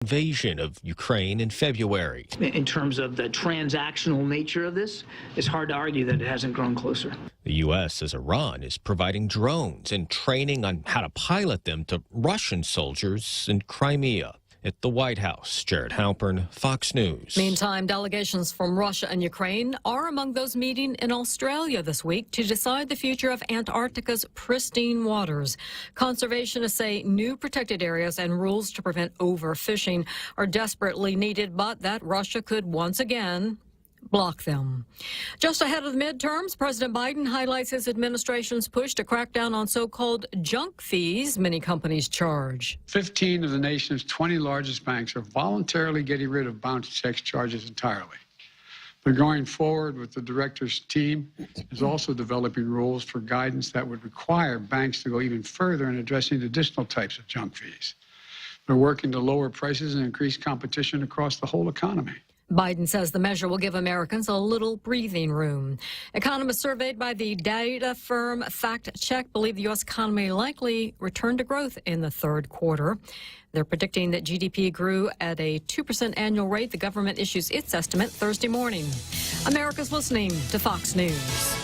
invasion of Ukraine in February. In terms of the transactional nature of this, it's hard to argue that it hasn't grown closer. The U.S. says Iran is providing drones and training on how to pilot them to Russian soldiers in Crimea. At the White House, Jared Halpern, Fox News. Meantime, delegations from Russia and Ukraine are among those meeting in Australia this week to decide the future of Antarctica's pristine waters. Conservationists say new protected areas and rules to prevent overfishing are desperately needed, but that Russia could once again block them. Just ahead of the midterms, President Biden highlights his administration's push to crack down on so-called junk fees many companies charge. 15 of the nation's 20 largest banks are voluntarily getting rid of bounty tax charges entirely. They're going forward with the director's team is also developing rules for guidance that would require banks to go even further in addressing additional types of junk fees. They're working to lower prices and increase competition across the whole economy. Biden says the measure will give Americans a little breathing room. Economists surveyed by the data firm Fact Check believe the U.S. economy likely returned to growth in the third quarter. They're predicting that GDP grew at a 2% annual rate. The government issues its estimate Thursday morning. America's listening to Fox News.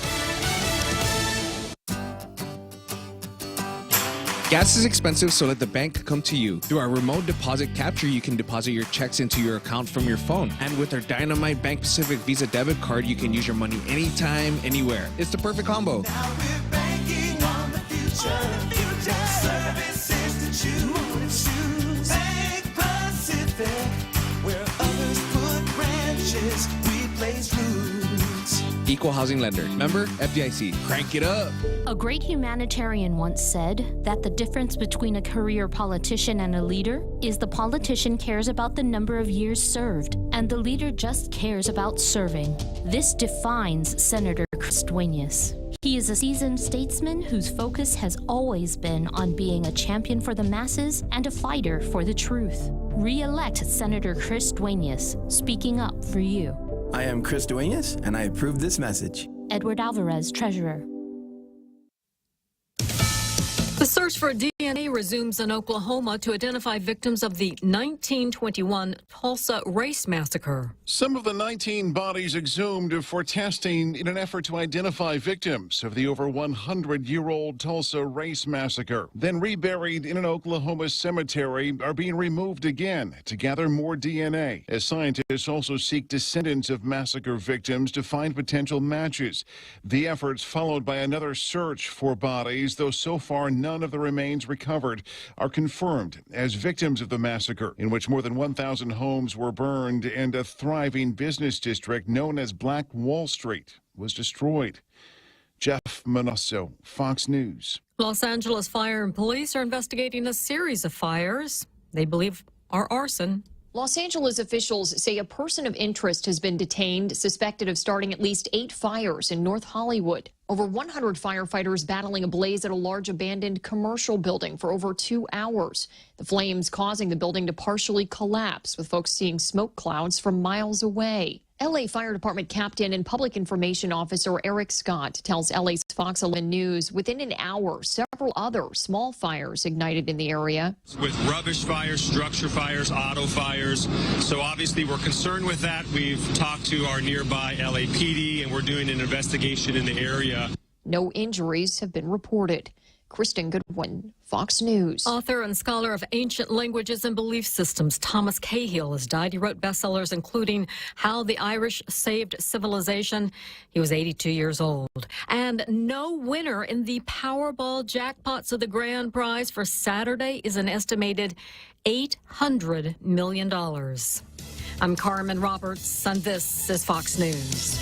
Gas is expensive, so let the bank come to you. Through our remote deposit capture, you can deposit your checks into your account from your phone. And with our Dynamite Bank Pacific Visa debit card, you can use your money anytime, anywhere. It's the perfect combo. Now we're banking on the future. Services to choose. Bank Pacific, where others put branches, we place roots. Equal housing lender. Member FDIC. Crank it up. A great humanitarian once said that the difference between a career politician and a leader is the politician cares about the number of years served, and the leader just cares about serving. This defines Senator Chris Duenas. He is a seasoned statesman whose focus has always been on being a champion for the masses and a fighter for the truth. Re-elect Senator Chris Duenas, speaking up for you. I am Chris Duenas, and I approve this message. Edward Alvarez, Treasurer. The search for DNA resumes in Oklahoma to identify victims of the 1921 Tulsa race massacre. Some of the 19 bodies exhumed for testing in an effort to identify victims of the over 100-year-old Tulsa race massacre, then reburied in an Oklahoma cemetery, are being removed again to gather more DNA, as scientists also seek descendants of massacre victims to find potential matches. The efforts followed by another search for bodies, though so far none of the remains recovered are confirmed as victims of the massacre, in which more than 1,000 homes were burned and a thriving business district known as Black Wall Street was destroyed. Jeff Manosso, Fox News. Los Angeles Fire and Police are investigating a series of fires they believe are arson. Los Angeles officials say a person of interest has been detained, suspected of starting at least 8 fires in North Hollywood. Over 100 firefighters battling a blaze at a large abandoned commercial building for over 2 hours. The flames causing the building to partially collapse, with folks seeing smoke clouds from miles away. L.A. Fire Department Captain and Public Information Officer Eric Scott tells L.A.'s Fox 11 News within an hour, several other small fires ignited in the area. With rubbish fires, structure fires, auto fires. So obviously we're concerned with that. We've talked to our nearby LAPD and we're doing an investigation in the area. No injuries have been reported. Kristen Goodwin, Fox News. Author and scholar of ancient languages and belief systems, Thomas Cahill, has died. He wrote bestsellers including How the Irish Saved Civilization. He was 82 years old. And no winner in the Powerball jackpot, so the grand prize for Saturday is an estimated $800 million. I'm Carmen Roberts, and this is Fox News.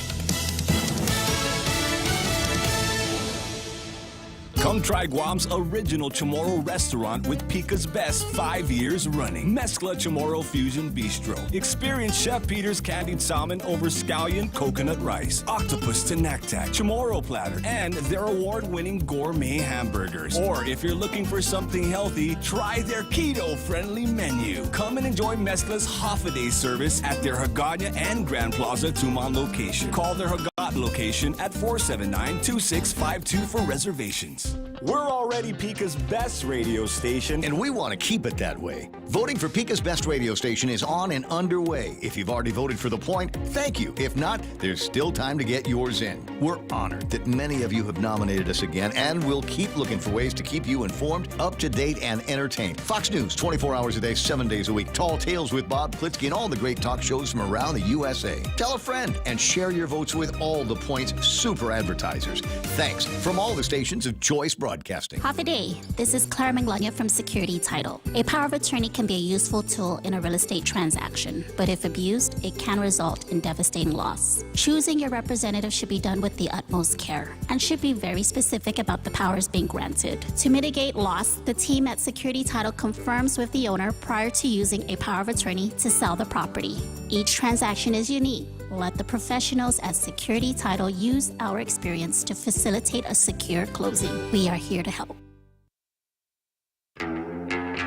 Come try Guam's original Chamorro restaurant with Pica's best 5 years running. Mezcla Chamorro Fusion Bistro. Experience Chef Peter's candied salmon over scallion coconut rice, octopus to naktak, Chamorro platter, and their award-winning gourmet hamburgers. Or if you're looking for something healthy, try their keto-friendly menu. Come and enjoy Mezcla's half-a-day service at their Hagåtña and Grand Plaza Tumon location. Call their Hagåtña lab location at 479-2652 for reservations. We're already Pica's best radio station, and we want to keep it that way. Voting for Pica's best radio station is on and underway. If you've already voted for The Point, thank you. If not, there's still time to get yours in. We're honored that many of you have nominated us again, and we'll keep looking for ways to keep you informed, up to date, and entertained. Fox News, 24 hours a day, 7 days a week. Tall Tales with Bob Klitzkie and all the great talk shows from around the USA. Tell a friend and share your votes with all The Point's super advertisers. Thanks from all the stations of Choice Broadcasting. Half a day. This is Clara Manglona from Security Title. A power of attorney can be a useful tool in a real estate transaction, but if abused, it can result in devastating loss. Choosing your representative should be done with the utmost care and should be very specific about the powers being granted. To mitigate loss, the team at Security Title confirms with the owner prior to using a power of attorney to sell the property. Each transaction is unique. Let the professionals at Security Title use our experience to facilitate a secure closing. We are here to help.